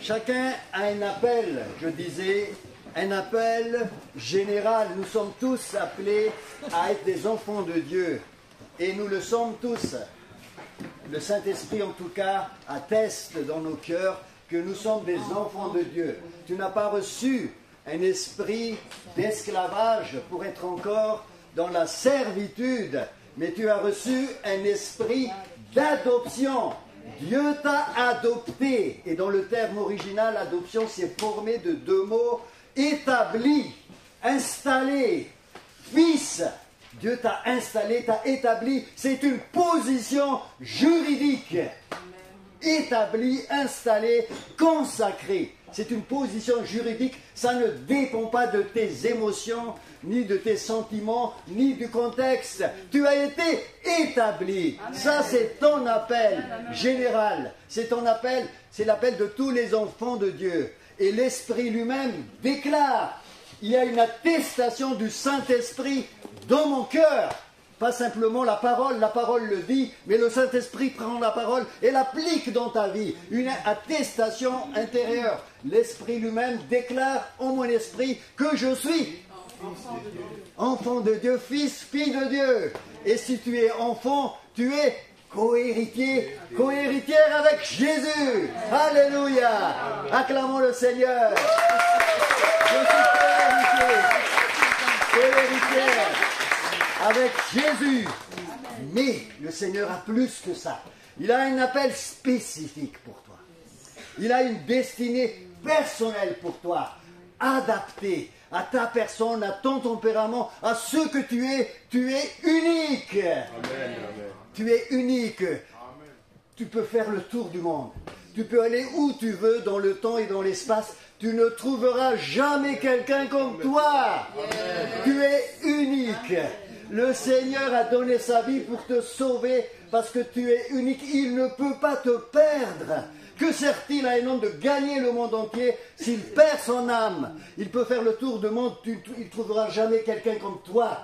Chacun a un appel, je disais, un appel général. Nous sommes tous appelés à être des enfants de Dieu. Et nous le sommes tous. Le Saint-Esprit, en tout cas, atteste dans nos cœurs que nous sommes des enfants de Dieu. Tu n'as pas reçu un esprit d'esclavage pour être encore dans la servitude, mais tu as reçu un esprit d'adoption. Dieu t'a adopté. Et dans le terme original, adoption, c'est formé de deux mots. Établi, installé, fils. Dieu t'a installé, t'a établi. C'est une position juridique. Établi, installé, consacré. C'est une position juridique. Ça ne dépend pas de tes émotions, ni de tes sentiments, ni du contexte. Tu as été établi. Amen. Ça, c'est ton appel général. C'est ton appel, c'est l'appel de tous les enfants de Dieu. Et l'Esprit lui-même déclare, il y a une attestation du Saint-Esprit dans mon cœur. Pas simplement la parole le dit, mais le Saint-Esprit prend la parole et l'applique dans ta vie. Une attestation intérieure. L'Esprit lui-même déclare en mon esprit que je suis enfant de Dieu, fils, fille de Dieu. Et si tu es enfant, tu es co-héritier, co-héritière avec Jésus. Alléluia. Acclamons le Seigneur. Je suis co-héritière avec Jésus. Mais le Seigneur a plus que ça. Il a un appel spécifique pour toi. Il a une destinée personnelle pour toi, adaptée à ta personne, à ton tempérament, à ce que tu es. Tu es unique. Amen. Tu es unique. Amen. Tu peux faire le tour du monde. Tu peux aller où tu veux dans le temps et dans l'espace. Tu ne trouveras jamais quelqu'un comme toi. Amen. Tu es unique. Le Seigneur a donné sa vie pour te sauver parce que tu es unique. Il ne peut pas te perdre. Que sert-il à un homme de gagner le monde entier s'il perd son âme? Il peut faire le tour du monde, il ne trouvera jamais quelqu'un comme toi.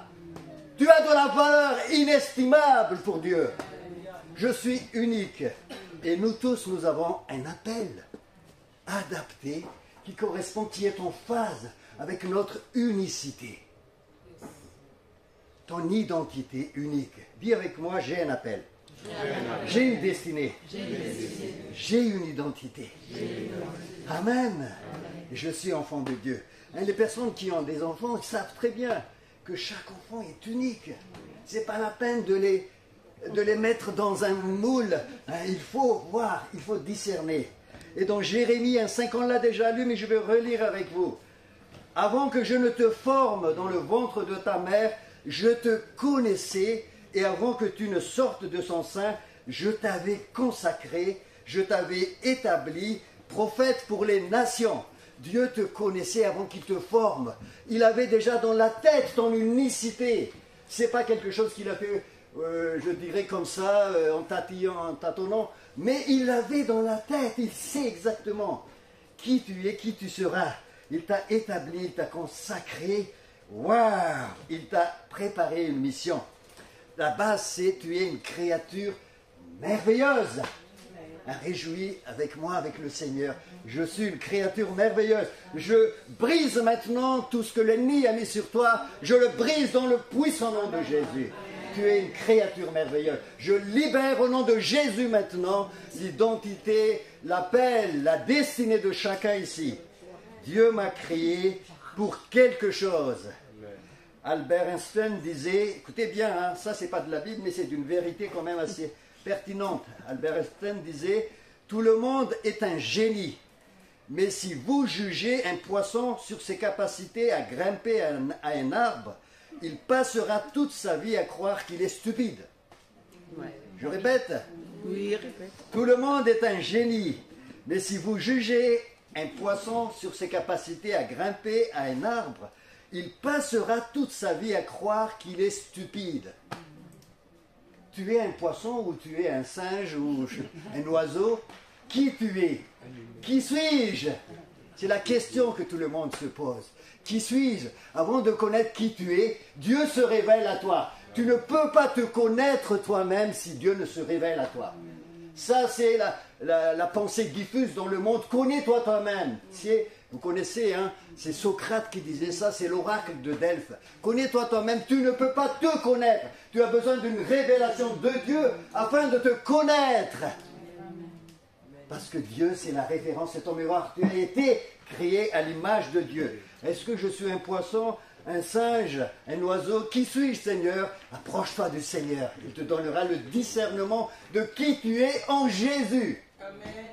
Tu as de la valeur inestimable pour Dieu. Je suis unique. Et nous tous, nous avons un appel adapté qui correspond, qui est en phase avec notre unicité. Ton identité unique. Dis avec moi, j'ai un appel. J'ai une destinée. J'ai une identité. Amen. Et je suis enfant de Dieu. Les personnes qui ont des enfants savent très bien que chaque enfant est unique. Ce n'est pas la peine de les mettre dans un moule. Il faut voir, il faut discerner. Et dans Jérémie 5, on l'a déjà lu, mais je vais relire avec vous. Avant que je ne te forme dans le ventre de ta mère, je te connaissais, et avant que tu ne sortes de son sein, je t'avais consacré, je t'avais établi, prophète pour les nations. Dieu te connaissait avant qu'il te forme. Il avait déjà dans la tête ton unicité. Ce n'est pas quelque chose qu'il a fait, je dirais comme ça, en tâtonnant, mais il l'avait dans la tête. Il sait exactement qui tu es, qui tu seras. Il t'a établi, il t'a consacré. Waouh! Il t'a préparé une mission. La base, c'est tu es une créature merveilleuse. Réjouis avec moi, avec le Seigneur. Je suis une créature merveilleuse. Je brise maintenant tout ce que l'ennemi a mis sur toi. Je le brise dans le puissant nom de Jésus. Tu es une créature merveilleuse. Je libère au nom de Jésus maintenant l'identité, l'appel, la destinée de chacun ici. Dieu m'a créé pour quelque chose. Albert Einstein disait, écoutez bien, hein, ça c'est pas de la Bible, mais c'est d'une vérité quand même assez pertinente. Albert Einstein disait, tout le monde est un génie, mais si vous jugez un poisson sur ses capacités à grimper à un arbre, il passera toute sa vie à croire qu'il est stupide. Ouais. Je répète? Oui, répète. Tout le monde est un génie, mais si vous jugez un poisson sur ses capacités à grimper à un arbre, il passera toute sa vie à croire qu'il est stupide. Tu es un poisson ou tu es un singe ou un oiseau? Qui tu es? Qui suis-je? C'est la question que tout le monde se pose. Qui suis-je? Avant de connaître qui tu es, Dieu se révèle à toi. Tu ne peux pas te connaître toi-même si Dieu ne se révèle à toi. Ça, c'est la pensée diffuse dans le monde. Connais-toi toi-même. Vous connaissez, hein, c'est Socrate qui disait ça, c'est l'oracle de Delphes. Connais-toi toi-même, tu ne peux pas te connaître. Tu as besoin d'une révélation de Dieu afin de te connaître. Parce que Dieu, c'est la référence, c'est ton miroir. Tu as été créé à l'image de Dieu. Est-ce que je suis un poisson, un singe, un oiseau? Qui suis-je, Seigneur? Approche-toi du Seigneur. Il te donnera le discernement de qui tu es en Jésus. Amen.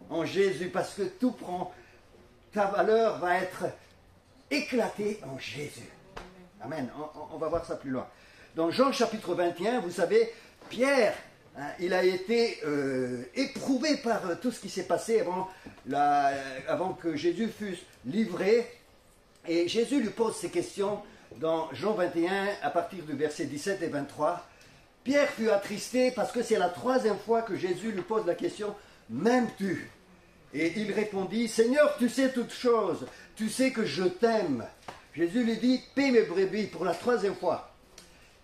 En Jésus, parce que tout prend, ta valeur va être éclatée en Jésus. Amen. On va voir ça plus loin. Dans Jean chapitre 21, vous savez, Pierre, il a été éprouvé par tout ce qui s'est passé avant que Jésus fût livré. Et Jésus lui pose ces questions dans Jean 21, à partir du verset 17 et 23. Pierre fut attristé parce que c'est la troisième fois que Jésus lui pose la question « M'aimes-tu » Et il répondit « Seigneur, tu sais toutes choses, tu sais que je t'aime. » Jésus lui dit « Paie mes brebis » pour la troisième fois.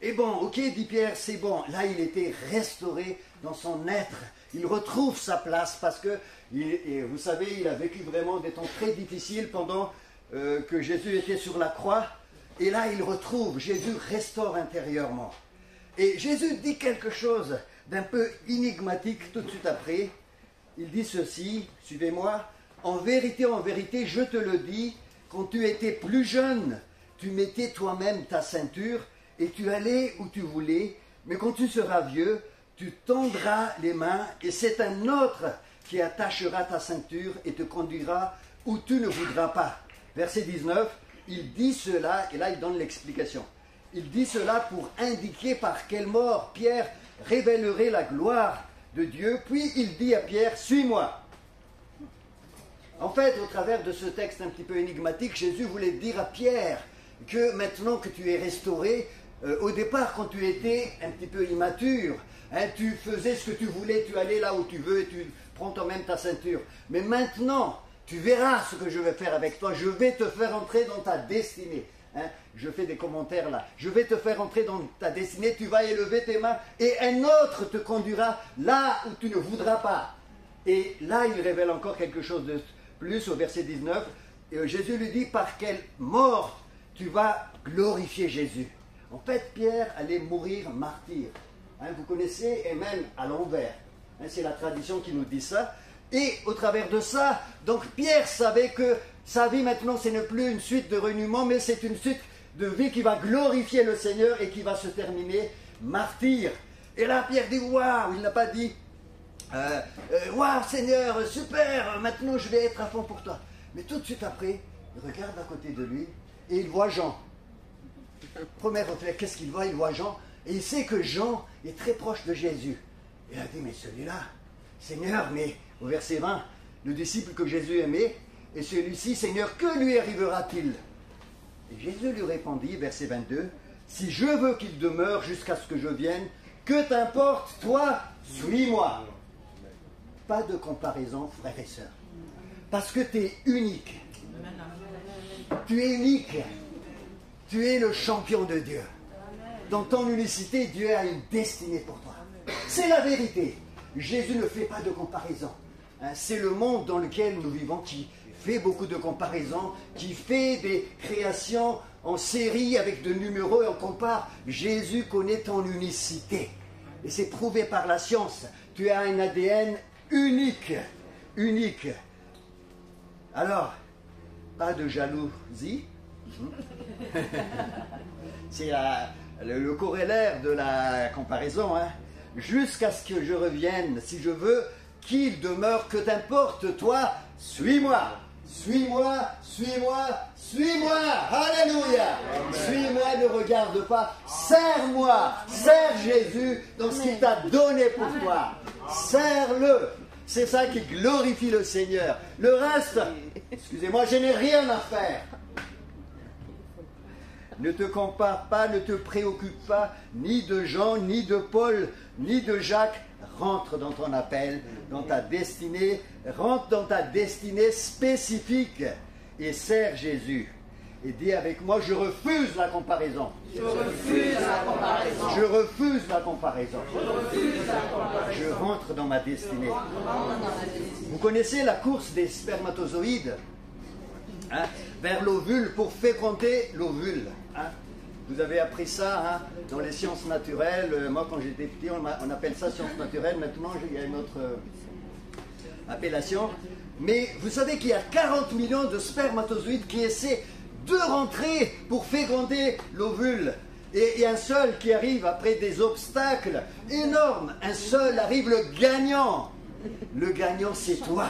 Et bon, ok, dit Pierre, c'est bon. Là, il était restauré dans son être. Il retrouve sa place parce que, vous savez, il a vécu vraiment des temps très difficiles pendant que Jésus était sur la croix. Et là, il retrouve, Jésus restaure intérieurement. Et Jésus dit quelque chose d'un peu énigmatique tout de suite après. Il dit ceci, suivez-moi. En vérité, je te le dis, quand tu étais plus jeune, tu mettais toi-même ta ceinture et tu allais où tu voulais, mais quand tu seras vieux, tu tendras les mains et c'est un autre qui attachera ta ceinture et te conduira où tu ne voudras pas. Verset 19, il dit cela, et là il donne l'explication. Il dit cela pour indiquer par quelle mort Pierre révélerait la gloire de Dieu, puis il dit à Pierre, suis-moi. En fait, au travers de ce texte un petit peu énigmatique, Jésus voulait dire à Pierre que maintenant que tu es restauré, au départ, quand tu étais un petit peu immature, hein, tu faisais ce que tu voulais, tu allais là où tu veux et tu prends toi-même ta ceinture. Mais maintenant, tu verras ce que je vais faire avec toi. Je vais te faire entrer dans ta destinée. Hein, je fais des commentaires là. Je vais te faire entrer dans ta destinée. Tu vas élever tes mains et un autre te conduira là où tu ne voudras pas. Et là, il révèle encore quelque chose de plus au verset 19. Jésus lui dit, par quelle mort tu vas glorifier Jésus. En fait, Pierre allait mourir martyr. Hein, vous connaissez, et même à l'envers. Hein, c'est la tradition qui nous dit ça. Et au travers de ça, donc Pierre savait que sa vie maintenant, ce n'est plus une suite de reniements, mais c'est une suite de vie qui va glorifier le Seigneur et qui va se terminer martyr. Et là, Pierre dit, waouh, il n'a pas dit, waouh, Seigneur, super, maintenant je vais être à fond pour toi. Mais tout de suite après, il regarde à côté de lui et il voit Jean. Premier réflexe, qu'est-ce qu'il voit? Il voit Jean et il sait que Jean est très proche de Jésus. Il a dit, mais celui-là, Seigneur, mais au verset 20, le disciple que Jésus aimait, et celui-ci, Seigneur, que lui arrivera-t-il? Et Jésus lui répondit, verset 22, si je veux qu'il demeure jusqu'à ce que je vienne, que t'importe, toi, suis-moi. Pas de comparaison, frères et sœurs. Parce que tu es unique. Tu es unique. Tu es le champion de Dieu. Dans ton unicité, Dieu a une destinée pour toi. C'est la vérité. Jésus ne fait pas de comparaison. C'est le monde dans lequel nous vivons qui fait beaucoup de comparaisons, qui fait des créations en série avec de numéros et on compare. Jésus connaît ton unicité. Et c'est prouvé par la science. Tu as un ADN unique. Unique. Alors, pas de jalousie. C'est le corollaire de la comparaison. Hein. Jusqu'à ce que je revienne, si je veux, qu'il demeure, que t'importe, toi, suis-moi. Suis-moi, suis-moi, suis-moi. Alléluia. Suis-moi, ne regarde pas. Sers-moi. Sers Jésus dans ce qu'il t'a donné pour toi. Sers-le. C'est ça qui glorifie le Seigneur. Le reste, excusez-moi, je n'ai rien à faire. Ne te compare pas, ne te préoccupe pas, ni de Jean, ni de Paul, ni de Jacques. Rentre dans ton appel, dans ta destinée, rentre dans ta destinée spécifique et sers Jésus. Et dis avec moi, je refuse la comparaison. Je refuse la comparaison. Je refuse la comparaison. Je refuse la comparaison. Je rentre dans ma destinée. Je rentre dans ma destinée. Vous connaissez la course des spermatozoïdes, hein, vers l'ovule pour féconder l'ovule. Hein. Vous avez appris ça, hein, dans les sciences naturelles. Moi, quand j'étais petit, on appelle ça sciences naturelles. Maintenant, il y a une autre appellation. Mais vous savez qu'il y a 40 millions de spermatozoïdes qui essaient de rentrer pour féconder l'ovule. Et un seul qui arrive après des obstacles énormes. Un seul arrive, le gagnant. Le gagnant, c'est toi.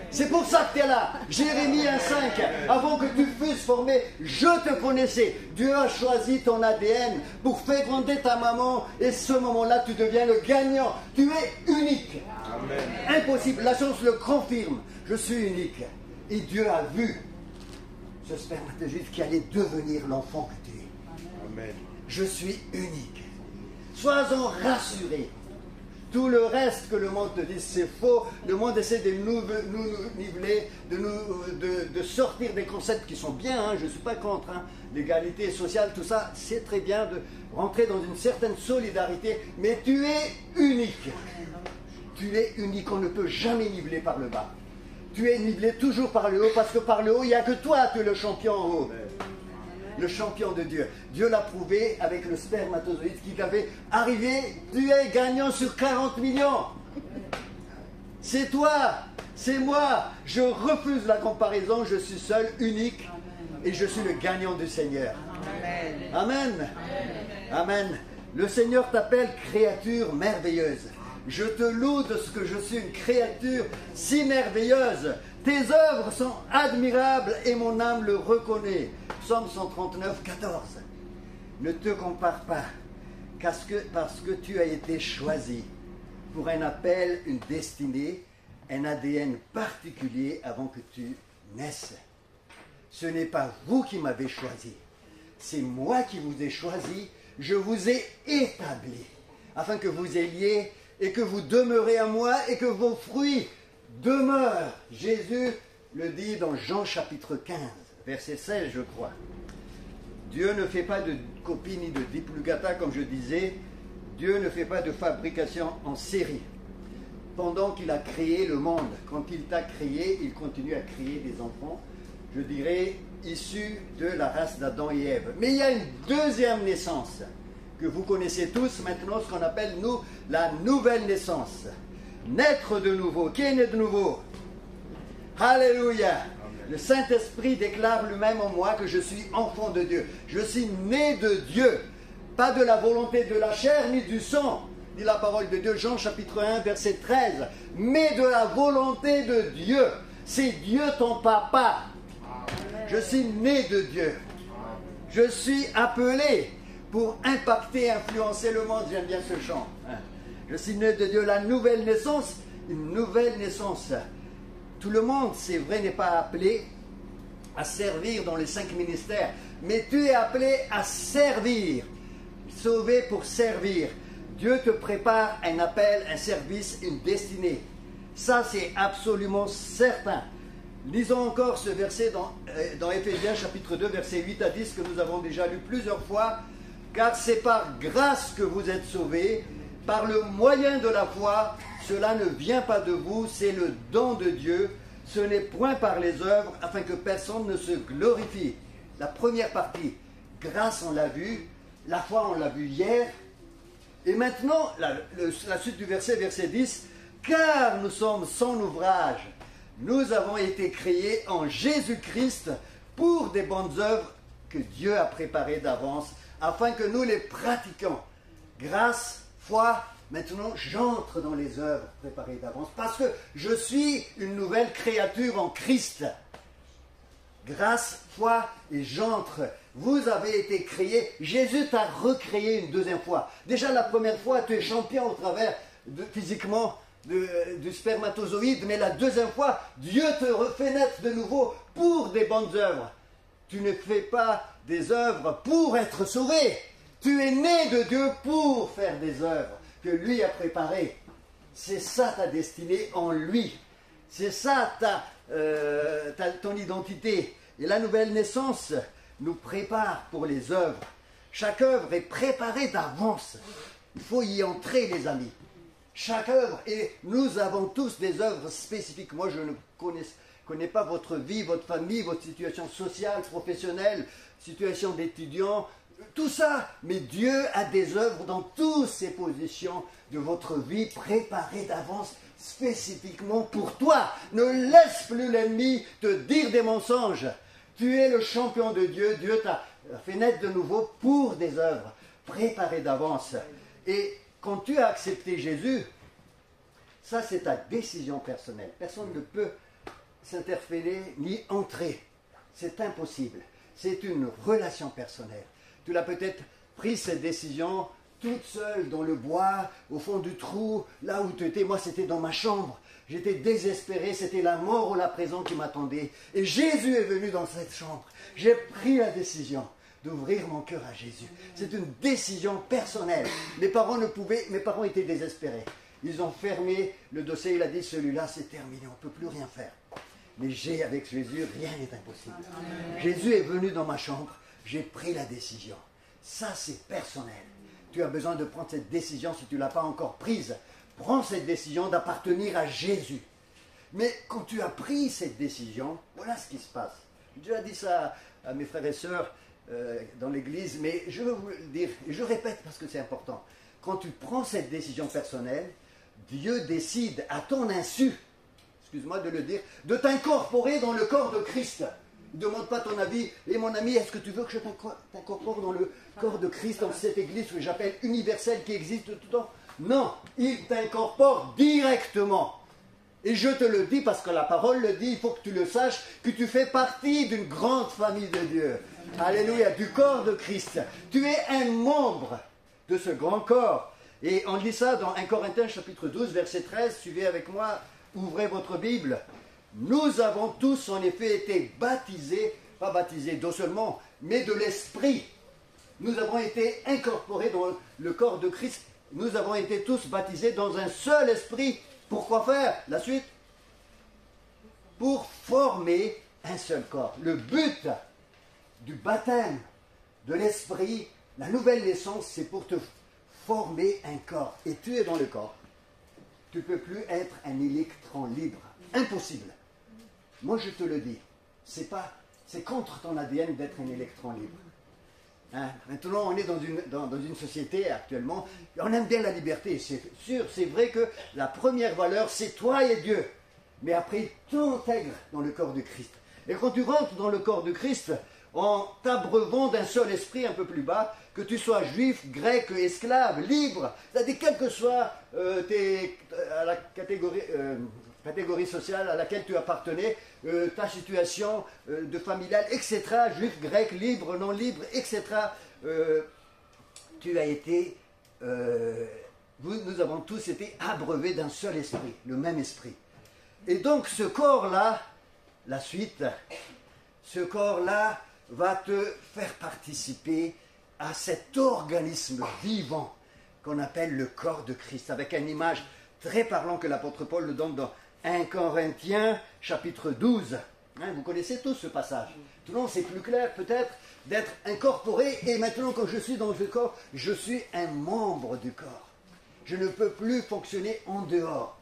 C'est pour ça que tu es là. Jérémie 1,5. Avant que tu fusses formé, je te connaissais. Dieu a choisi ton ADN pour féconder ta maman. Et ce moment-là, tu deviens le gagnant. Tu es unique. Amen. Impossible. La science le confirme. Je suis unique. Et Dieu a vu ce spermatozoïde qui allait devenir l'enfant que tu es. Amen. Je suis unique. Sois-en rassuré. Tout le reste que le monde te dise, c'est faux. Le monde essaie de nous niveler, de sortir des concepts qui sont bien. Hein, je ne suis pas contre. Hein, l'égalité sociale, tout ça, c'est très bien de rentrer dans une certaine solidarité. Mais tu es unique. Tu es unique. On ne peut jamais niveler par le bas. Tu es nivelé toujours par le haut, parce que par le haut, il n'y a que toi, tu es le champion en haut. Le champion de Dieu. Dieu l'a prouvé avec le spermatozoïde qui avait arrivé. Tu es gagnant sur 40 millions. C'est toi, c'est moi. Je refuse la comparaison. Je suis seul, unique, et je suis le gagnant du Seigneur. Amen. Amen. Amen. Le Seigneur t'appelle créature merveilleuse. Je te loue de ce que je suis une créature si merveilleuse. Tes œuvres sont admirables et mon âme le reconnaît. Psaume 139, 14. Ne te compare pas, parce que tu as été choisi pour un appel, une destinée, un ADN particulier avant que tu naisses. Ce n'est pas vous qui m'avez choisi, c'est moi qui vous ai choisi. Je vous ai établi, afin que vous ayez et que vous demeurez à moi et que vos fruits demeurent. Jésus le dit dans Jean chapitre 15, verset 16, je crois. Dieu ne fait pas de copie ni de duplicata, comme je disais. Dieu ne fait pas de fabrication en série. Pendant qu'il a créé le monde, quand il t'a créé, il continue à créer des enfants, je dirais, issus de la race d'Adam et Ève. Mais il y a une deuxième naissance, que vous connaissez tous maintenant, ce qu'on appelle, nous, la nouvelle naissance. Naître de nouveau. Qui est né de nouveau? Alléluia. Le Saint-Esprit déclare lui-même en moi que je suis enfant de Dieu. Je suis né de Dieu. Pas de la volonté de la chair ni du sang, dit la parole de Dieu. Jean chapitre 1, verset 13. Mais de la volonté de Dieu. C'est Dieu ton papa. Je suis né de Dieu. Je suis appelé pour impacter, influencer le monde. J'aime bien ce chant. Je suis né de Dieu. La nouvelle naissance, une nouvelle naissance. Tout le monde, c'est vrai, n'est pas appelé à servir dans les 5 ministères, mais tu es appelé à servir, sauvé pour servir. Dieu te prépare un appel, un service, une destinée. Ça, c'est absolument certain. Lisons encore ce verset dans Éphésiens chapitre 2, verset 8 à 10, que nous avons déjà lu plusieurs fois. Car c'est par grâce que vous êtes sauvés, par le moyen de la foi. Cela ne vient pas de vous, c'est le don de Dieu. Ce n'est point par les œuvres, afin que personne ne se glorifie. La première partie, grâce, on l'a vu. La foi, on l'a vu hier. Et maintenant, la suite du verset, verset 10. Car nous sommes son ouvrage. Nous avons été créés en Jésus-Christ pour des bonnes œuvres que Dieu a préparées d'avance, afin que nous les pratiquions. Grâce, foi. Maintenant, j'entre dans les œuvres préparées d'avance parce que je suis une nouvelle créature en Christ. Grâce, foi et j'entre. Vous avez été créés. Jésus t'a recréé une deuxième fois. Déjà la première fois, tu es champion au travers physiquement du spermatozoïde, mais la deuxième fois, Dieu te refait naître de nouveau pour des bonnes œuvres. Tu ne fais pas des œuvres pour être sauvé. Tu es né de Dieu pour faire des œuvres que lui a préparé. C'est ça ta destinée en lui. C'est ça ton identité. Et la nouvelle naissance nous prépare pour les œuvres. Chaque œuvre est préparée d'avance. Il faut y entrer, les amis. Chaque œuvre, et nous avons tous des œuvres spécifiques. Moi, je ne connais pas votre vie, votre famille, votre situation sociale, professionnelle, situation d'étudiant, tout ça. Mais Dieu a des œuvres dans toutes ces positions de votre vie préparées d'avance spécifiquement pour toi. Ne laisse plus l'ennemi te dire des mensonges. Tu es le champion de Dieu. Dieu t'a fait naître de nouveau pour des œuvres préparées d'avance. Et quand tu as accepté Jésus, ça c'est ta décision personnelle. Personne ne peut s'interférer ni entrer. C'est impossible. C'est une relation personnelle. Tu l'as peut-être pris cette décision toute seule dans le bois, au fond du trou, là où tu étais. Moi, c'était dans ma chambre. J'étais désespéré, c'était la mort ou la prison qui m'attendait. Et Jésus est venu dans cette chambre. J'ai pris la décision d'ouvrir mon cœur à Jésus. C'est une décision personnelle. Mes parents étaient désespérés. Ils ont fermé le dossier, il a dit, celui-là c'est terminé, on ne peut plus rien faire. Mais avec Jésus, rien n'est impossible. Jésus est venu dans ma chambre, j'ai pris la décision. Ça c'est personnel. Tu as besoin de prendre cette décision si tu ne l'as pas encore prise. Prends cette décision d'appartenir à Jésus. Mais quand tu as pris cette décision, voilà ce qui se passe. J'ai déjà dit ça à mes frères et sœurs dans l'église, mais je veux vous le dire, et je répète parce que c'est important. Quand tu prends cette décision personnelle, Dieu décide à ton insu, excuse-moi de le dire, de t'incorporer dans le corps de Christ. Ne demande pas ton avis. Et mon ami, est-ce que tu veux que je t'incorpore dans le corps de Christ, dans cette église que j'appelle universelle qui existe tout le temps? Non, il t'incorpore directement. Et je te le dis parce que la parole le dit, il faut que tu le saches, que tu fais partie d'une grande famille de Dieu. Alléluia, du corps de Christ. Tu es un membre de ce grand corps. Et on lit ça dans 1 Corinthiens chapitre 12, verset 13. Suivez avec moi, ouvrez votre Bible. Nous avons tous en effet été baptisés, pas baptisés d'eau seulement, mais de l'Esprit. Nous avons été incorporés dans le corps de Christ. Nous avons été tous baptisés dans un seul esprit. Pourquoi faire? La suite. Pour former un seul corps. Le but du baptême de l'esprit, la nouvelle naissance, c'est pour te former un corps. Et tu es dans le corps. Tu ne peux plus être un électron libre. Impossible. Moi, je te le dis. C'est contre ton ADN d'être un électron libre. Hein? Maintenant, on est dans une société actuellement, on aime bien la liberté, c'est sûr, c'est vrai que la première valeur, c'est toi et Dieu. Mais après, tout t'intègre dans le corps de Christ. Et quand tu rentres dans le corps de Christ, en t'abreuvant d'un seul esprit un peu plus bas, que tu sois juif, grec, esclave, libre, c'est-à-dire quelle que soit la catégorie sociale à laquelle tu appartenais, ta situation de familiale, etc., juif, grec, libre, non libre, etc., tu as été, nous avons tous été abreuvés d'un seul esprit, le même esprit. Et donc ce corps-là, la suite, ce corps-là va te faire participer à cet organisme vivant qu'on appelle le corps de Christ, avec une image très parlante que l'apôtre Paul le donne dans 1 Corinthiens chapitre 12. Hein, vous connaissez tous ce passage. Tout le monde, c'est plus clair peut-être d'être incorporé. Et maintenant, quand je suis dans le corps, je suis un membre du corps. Je ne peux plus fonctionner en dehors.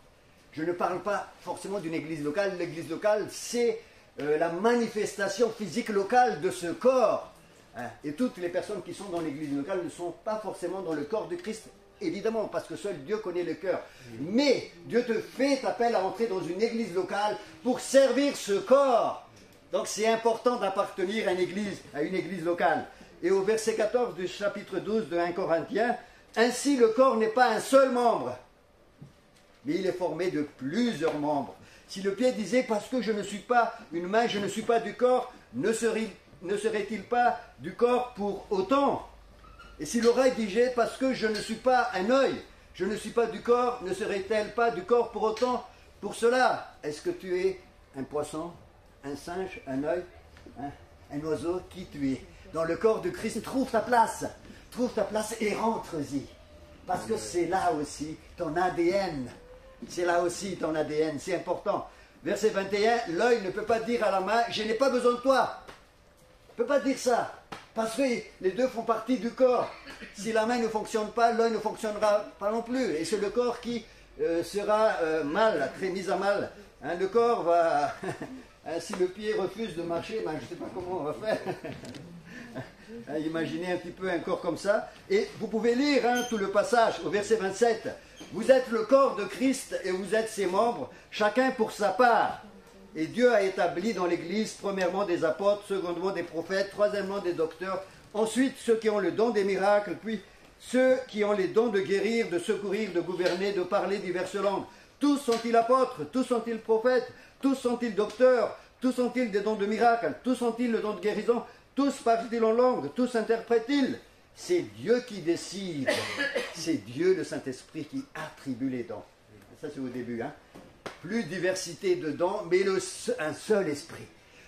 Je ne parle pas forcément d'une église locale. L'église locale, c'est la manifestation physique locale de ce corps. Hein, et toutes les personnes qui sont dans l'église locale ne sont pas forcément dans le corps de Christ. Évidemment, parce que seul Dieu connaît le cœur. Mais Dieu te fait appel à entrer dans une église locale pour servir ce corps. Donc c'est important d'appartenir à une église locale. Et au verset 14 du chapitre 12 de 1 Corinthiens, « Ainsi le corps n'est pas un seul membre, mais il est formé de plusieurs membres. Si le pied disait, parce que je ne suis pas une main, je ne suis pas du corps, ne serait-il pas du corps pour autant ? Et si l'oreille disait, parce que je ne suis pas un œil, je ne suis pas du corps, ne serait-elle pas du corps pour autant ? Pour cela, est-ce que tu es un poisson, un singe, un œil, hein, un oiseau? Qui tu es? Dans le corps de Christ, trouve ta place et rentre-y. Parce que c'est là aussi ton ADN. C'est là aussi ton ADN, c'est important. Verset 21, l'œil ne peut pas dire à la main, je n'ai pas besoin de toi. Il ne peut pas dire ça. Parce que les deux font partie du corps. Si la main ne fonctionne pas, l'œil ne fonctionnera pas non plus. Et c'est le corps qui sera mal, très mis à mal. Hein, le corps va... si le pied refuse de marcher, ben, je ne sais pas comment on va faire. Imaginez un petit peu un corps comme ça. Et vous pouvez lire tout le passage au verset 27. Vous êtes le corps de Christ et vous êtes ses membres, chacun pour sa part. Et Dieu a établi dans l'Église, premièrement des apôtres, secondement des prophètes, troisièmement des docteurs, ensuite ceux qui ont le don des miracles, puis ceux qui ont les dons de guérir, de secourir, de gouverner, de parler diverses langues. Tous sont-ils apôtres, tous sont-ils prophètes, tous sont-ils docteurs, tous ont-ils des dons de miracles, tous ont-ils le don de guérison, tous parlent-ils en langue, tous interprètent-ils. C'est Dieu qui décide, c'est Dieu le Saint-Esprit qui attribue les dons. Ça c'est au début, hein. Plus diversité de dons, mais un seul esprit.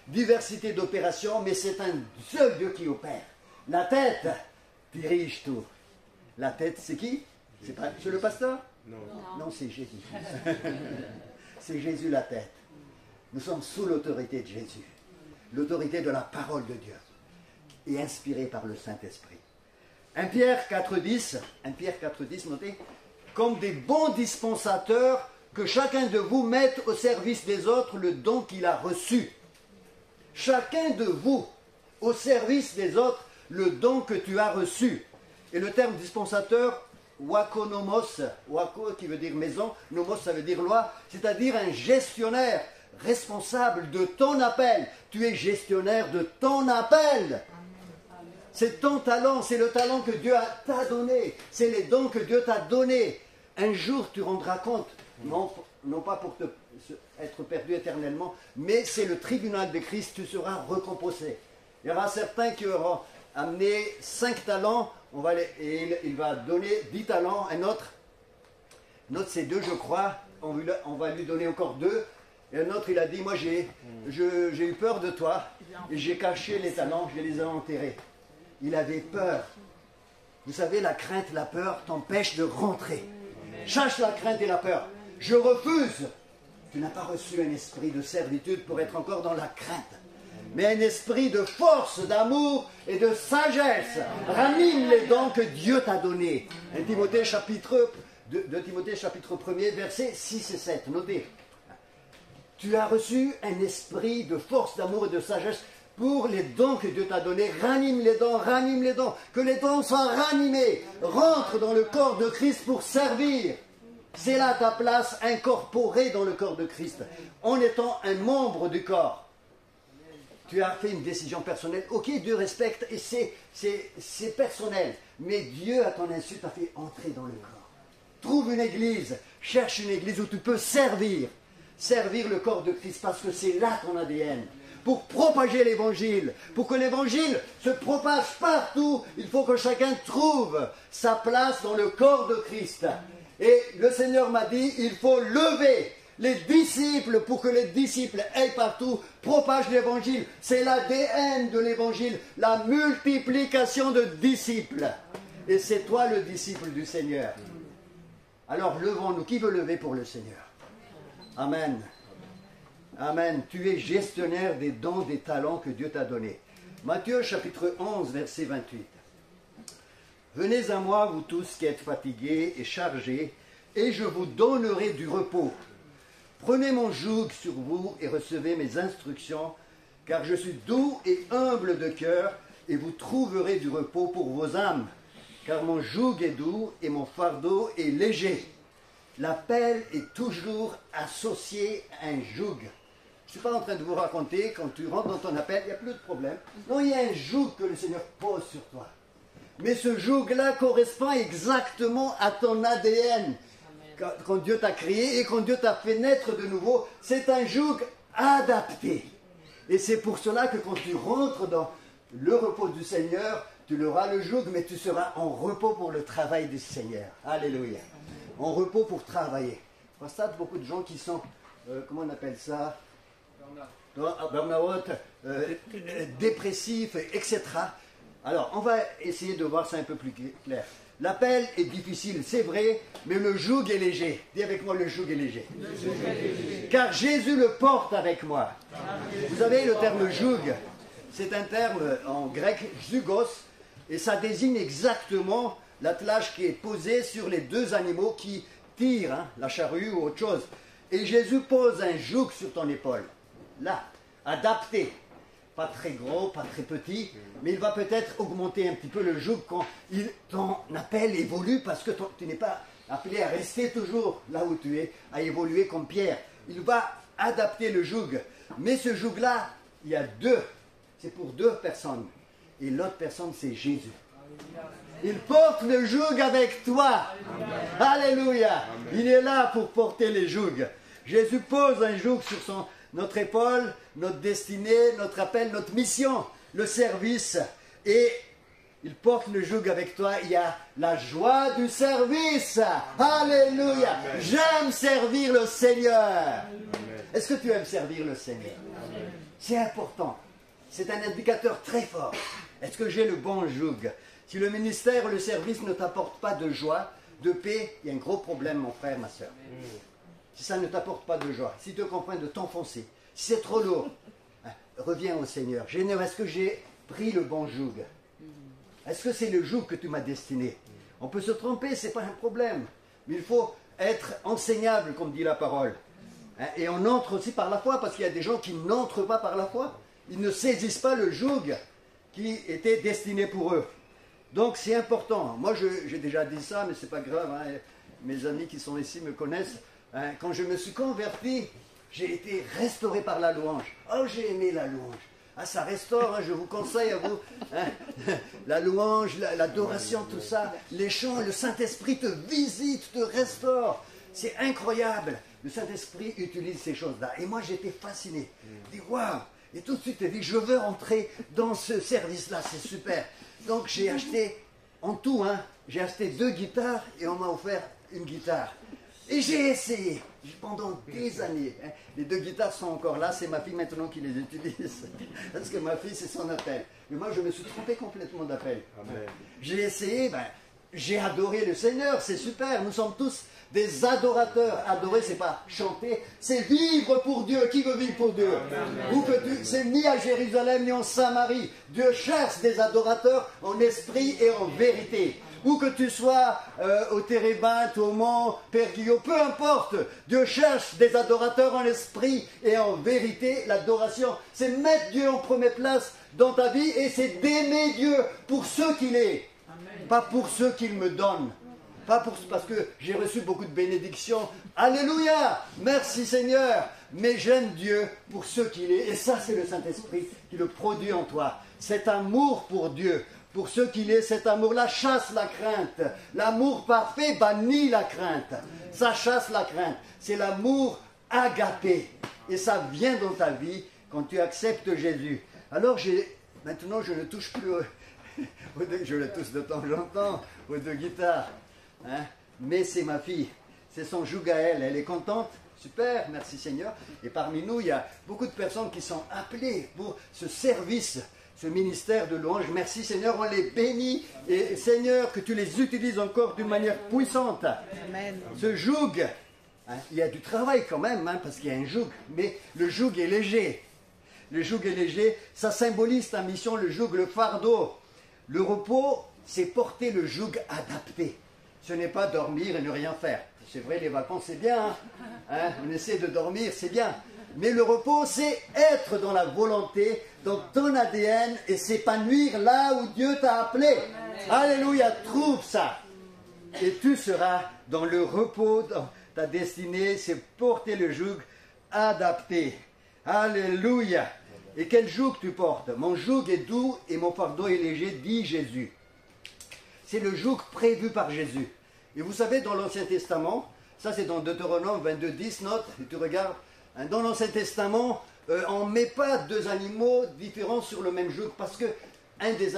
Diversité d'opérations, mais c'est un seul Dieu qui opère. La tête dirige tout. La tête, c'est qui? C'est le pasteur? Non. Non, c'est Jésus. C'est Jésus la tête. Nous sommes sous l'autorité de Jésus. L'autorité de la parole de Dieu. Et inspiré par le Saint-Esprit. 1 Pierre 4,10, notez, comme des bons dispensateurs, que chacun de vous mette au service des autres le don qu'il a reçu. Chacun de vous, au service des autres, le don que tu as reçu. Et le terme dispensateur, wakonomos, wako qui veut dire maison, nomos ça veut dire loi, c'est-à-dire un gestionnaire responsable de ton appel. Tu es gestionnaire de ton appel. C'est ton talent, c'est le talent que Dieu t'a donné, c'est les dons que Dieu t'a donnés. Un jour tu rendras compte. Non pas pour être perdu éternellement, mais c'est le tribunal de Christ, tu seras récompensé. Il y aura certains qui auront amené 5 talents, et il va donner 10 talents, un autre c'est 2 je crois, on va lui donner encore 2, et un autre il a dit, moi j'ai eu peur de toi, et j'ai caché les talents, je les ai enterrés. Il avait peur. Vous savez, la crainte, la peur t'empêche de rentrer. Chasse la crainte et la peur. Je refuse. Tu n'as pas reçu un esprit de servitude pour être encore dans la crainte, mais un esprit de force, d'amour et de sagesse. Ranime les dons que Dieu t'a donnés. 2 Timothée chapitre 1er, versets 6 et 7. Notez. Tu as reçu un esprit de force, d'amour et de sagesse pour les dons que Dieu t'a donnés. Ranime les dons. Que les dons soient ranimés. Rentre dans le corps de Christ pour servir. C'est là ta place, incorporée dans le corps de Christ, en étant un membre du corps. Tu as fait une décision personnelle, ok, Dieu respecte, et c'est personnel, mais Dieu, à ton insu, t'a fait entrer dans le corps. Trouve une église, cherche une église où tu peux servir le corps de Christ, parce que c'est là ton ADN. Pour propager l'évangile, pour que l'évangile se propage partout, il faut que chacun trouve sa place dans le corps de Christ. Et le Seigneur m'a dit, il faut lever les disciples pour que les disciples aillent partout, propagent l'évangile. C'est l'ADN de l'évangile, la multiplication de disciples. Et c'est toi le disciple du Seigneur. Alors levons-nous. Qui veut lever pour le Seigneur? Amen. Amen. Tu es gestionnaire des dons, des talents que Dieu t'a donnés. Matthieu chapitre 11, verset 28. Venez à moi, vous tous qui êtes fatigués et chargés, et je vous donnerai du repos. Prenez mon joug sur vous et recevez mes instructions, car je suis doux et humble de cœur, et vous trouverez du repos pour vos âmes. Car mon joug est doux et mon fardeau est léger. L'appel est toujours associé à un joug. Je ne suis pas en train de vous raconter, quand tu rentres dans ton appel, il n'y a plus de problème. Non, il y a un joug que le Seigneur pose sur toi. Mais ce joug-là correspond exactement à ton ADN. Quand Dieu t'a créé et quand Dieu t'a fait naître de nouveau, c'est un joug adapté. Et c'est pour cela que quand tu rentres dans le repos du Seigneur, tu auras le joug, mais tu seras en repos pour le travail du Seigneur. Alléluia. En repos pour travailler. Je constate beaucoup de gens qui sont, comment on appelle ça? Burn-out, dépressifs, etc. Alors, on va essayer de voir ça un peu plus clair. L'appel est difficile, c'est vrai, mais le joug est léger. Dis avec moi, le joug est léger. Car Jésus le porte avec moi. Vous savez, le terme joug, c'est un terme en grec, zugos, et ça désigne exactement l'attelage qui est posé sur les deux animaux qui tirent, hein, la charrue ou autre chose. Et Jésus pose un joug sur ton épaule. Là, adapté. Pas très gros, pas très petit, mais il va peut-être augmenter un petit peu le joug quand ton appel évolue, parce que tu n'es pas appelé à rester toujours là où tu es, à évoluer comme Pierre. Il va adapter le joug. Mais ce joug-là, il y a deux. C'est pour deux personnes. Et l'autre personne, c'est Jésus. Il porte le joug avec toi. Alléluia. Il est là pour porter les jougs. Jésus pose un joug sur notre épaule, notre destinée, notre appel, notre mission, le service. Et il porte le joug avec toi. Il y a la joie du service. Alléluia. J'aime servir le Seigneur. Est-ce que tu aimes servir le Seigneur? C'est important. C'est un indicateur très fort. Est-ce que j'ai le bon joug? Si le ministère ou le service ne t'apporte pas de joie, de paix, il y a un gros problème, mon frère, ma soeur. Si ça ne t'apporte pas de joie, si tu es en train de t'enfoncer, si c'est trop lourd, reviens au Seigneur. Seigneur, est-ce que j'ai pris le bon joug? Est-ce que c'est le joug que tu m'as destiné? On peut se tromper, ce n'est pas un problème. Mais il faut être enseignable, comme dit la parole. Et on entre aussi par la foi, parce qu'il y a des gens qui n'entrent pas par la foi. Ils ne saisissent pas le joug qui était destiné pour eux. Donc c'est important. Moi, j'ai déjà dit ça, mais ce n'est pas grave. Hein. Mes amis qui sont ici me connaissent. Hein. Quand je me suis converti, j'ai été restauré par la louange. Oh, j'ai aimé la louange. Ah, ça restaure, hein, je vous conseille à vous. Hein. La louange, l'adoration, tout ça. Les chants, le Saint-Esprit te visite, te restaure. C'est incroyable. Le Saint-Esprit utilise ces choses-là. Et moi, j'étais fasciné. Je dis, waouh! Et tout de suite, j'ai dit, je veux rentrer dans ce service-là, c'est super. Donc, j'ai acheté, en tout, hein, j'ai acheté 2 guitares et on m'a offert une guitare. Et j'ai essayé pendant des années. Hein. Les 2 guitares sont encore là, c'est ma fille maintenant qui les utilise. Parce que ma fille, c'est son appel. Mais moi, je me suis trompé complètement d'appel. J'ai essayé, j'ai adoré le Seigneur, c'est super. Nous sommes tous des adorateurs. Adorer, c'est pas chanter, c'est vivre pour Dieu. Qui veut vivre pour Dieu? Ou que c'est ni à Jérusalem ni en Samarie. Dieu cherche des adorateurs en esprit et en vérité. Où que tu sois au Térébinthe, au Mont, Père Guillaume, peu importe, Dieu cherche des adorateurs en esprit et en vérité. L'adoration, c'est mettre Dieu en première place dans ta vie et c'est d'aimer Dieu pour ce qu'il est, pas pour ce qu'il me donne. Pas parce que j'ai reçu beaucoup de bénédictions. Alléluia! Merci Seigneur! Mais j'aime Dieu pour ce qu'il est. Et ça, c'est le Saint-Esprit qui le produit en toi. Cet amour pour Dieu, pour ce qu'il est, cet amour-là chasse la crainte. L'amour parfait bannit la crainte. Ça chasse la crainte. C'est l'amour agapé. Et ça vient dans ta vie quand tu acceptes Jésus. Alors, maintenant, je ne touche plus je le touche de temps en temps aux 2 guitares. Hein? Mais c'est ma fille, c'est son joug à elle, elle est contente, super, merci Seigneur. Et parmi nous, il y a beaucoup de personnes qui sont appelées pour ce service, ce ministère de louange. Merci Seigneur, on les bénit. Et Seigneur, que tu les utilises encore d'une manière puissante. Amen. Ce joug, hein, il y a du travail quand même, hein, parce qu'il y a un joug, mais le joug est léger. Le joug est léger, ça symbolise ta mission, le joug, le fardeau. Le repos, c'est porter le joug adapté. Ce n'est pas dormir et ne rien faire. C'est vrai, les vacances, c'est bien. Hein? On essaie de dormir, c'est bien. Mais le repos, c'est être dans la volonté, dans ton ADN et s'épanouir là où Dieu t'a appelé. Alléluia, trouve ça. Et tu seras dans le repos, dans ta destinée, c'est porter le joug adapté. Alléluia. Et quel joug tu portes? Mon joug est doux et mon fardeau est léger, dit Jésus. C'est le joug prévu par Jésus. Et vous savez, dans l'Ancien Testament, ça c'est dans Deutéronome 22:10, note, et tu regardes, hein, dans l'Ancien Testament, on ne met pas 2 animaux différents sur le même joug, parce que un des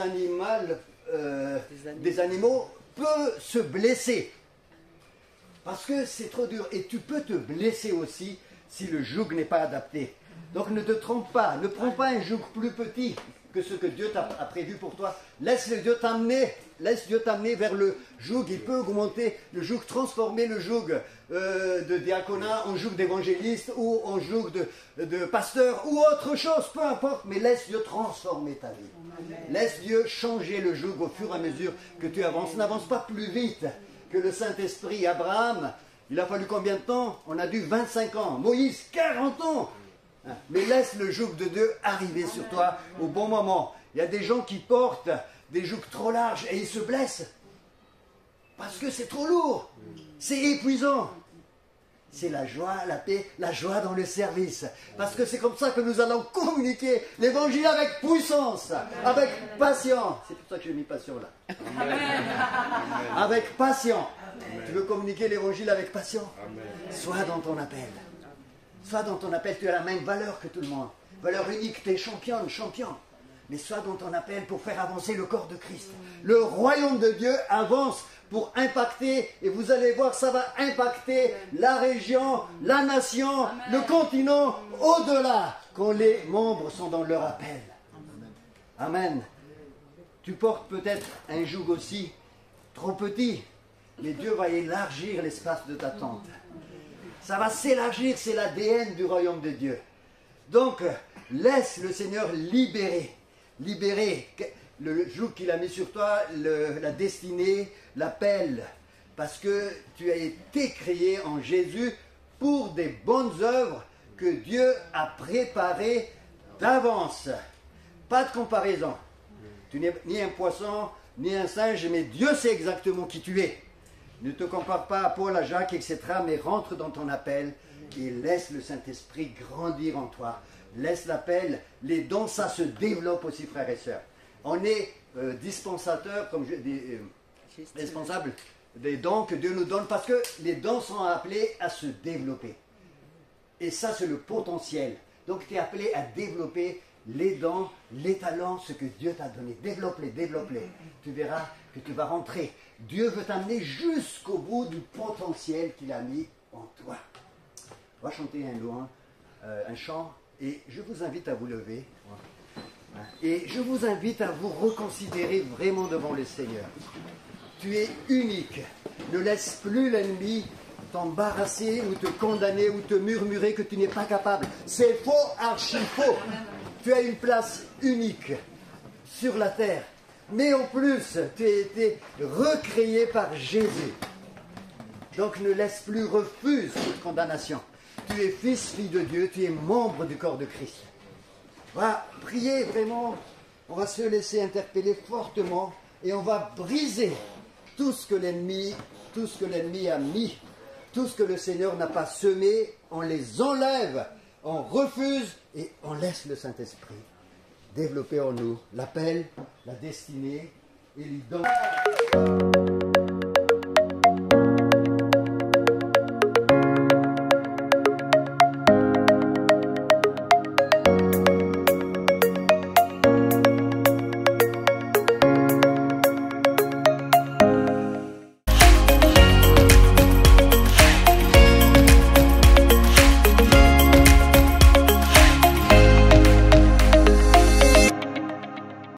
animaux peut se blesser. Parce que c'est trop dur. Et tu peux te blesser aussi si le joug n'est pas adapté. Donc ne te trompe pas, ne prends pas un joug plus petit. que ce que Dieu a prévu pour toi. Laisse Dieu t'amener vers le joug. Il peut augmenter le joug, transformer le joug de diaconat en joug d'évangéliste ou en joug de pasteur ou autre chose, peu importe, mais laisse Dieu transformer ta vie. Laisse Dieu changer le joug au fur et à mesure que tu avances. N'avance pas plus vite que le Saint-Esprit. Abraham, il a fallu combien de temps? On a dû 25 ans. Moïse, 40 ans. Mais laisse le joug de Dieu arriver sur toi au bon moment. Il y a des gens qui portent des jougs trop larges et ils se blessent. Parce que c'est trop lourd. C'est épuisant. C'est la joie, la paix, la joie dans le service. Parce que c'est comme ça que nous allons communiquer l'évangile avec puissance, avec patience. C'est pour ça que j'ai mis passion là. Avec patience. Tu veux communiquer l'évangile avec patience? Sois dans ton appel. Sois dans ton appel, tu as la même valeur que tout le monde. Valeur unique, tu es championne, champion. Mais sois dans ton appel pour faire avancer le corps de Christ. Le royaume de Dieu avance pour impacter, et vous allez voir, ça va impacter la région, la nation, le continent, au-delà, quand les membres sont dans leur appel. Amen. Tu portes peut-être un joug aussi trop petit, mais Dieu va élargir l'espace de ta tente. Ça va s'élargir, c'est l'ADN du royaume de Dieu. Donc, laisse le Seigneur libérer le joug qu'il a mis sur toi, la destinée, l'appel. Parce que tu as été créé en Jésus pour des bonnes œuvres que Dieu a préparées d'avance. Pas de comparaison. Tu n'es ni un poisson, ni un singe, mais Dieu sait exactement qui tu es. Ne te compare pas à Paul, à Jacques, etc., mais rentre dans ton appel et laisse le Saint-Esprit grandir en toi. Laisse l'appel, les dons, ça se développe aussi, frères et sœurs. On est dispensateur, comme je dis, responsable des dons que Dieu nous donne, parce que les dons sont appelés à se développer. Et ça, c'est le potentiel. Donc, tu es appelé à développer les dons, les talents, ce que Dieu t'a donné. Développe-les, développe-les. Tu verras que tu vas rentrer. Dieu veut t'amener jusqu'au bout du potentiel qu'il a mis en toi. On va chanter un louange, un chant, et je vous invite à vous lever. Et je vous invite à vous reconsidérer vraiment devant le Seigneur. Tu es unique. Ne laisse plus l'ennemi t'embarrasser ou te condamner ou te murmurer que tu n'es pas capable. C'est faux, archi faux. Tu as une place unique sur la terre. Mais en plus, tu as été recréé par Jésus. Donc ne laisse plus, refuse toute condamnation. Tu es fils, fille de Dieu, tu es membre du corps de Christ. On va prier vraiment, on va se laisser interpeller fortement et on va briser tout ce que l'ennemi a mis, tout ce que le Seigneur n'a pas semé, on les enlève, on refuse et on laisse le Saint-Esprit développer en nous l'appel, la destinée et les dons.